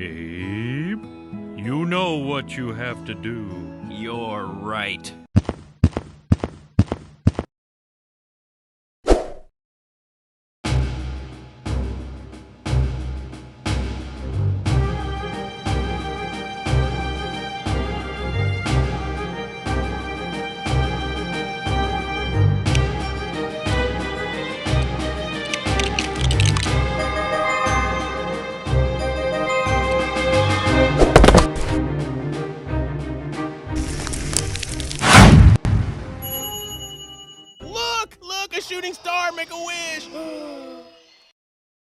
Abe, you know what you have to do. You're right. Look, a shooting star, make a wish.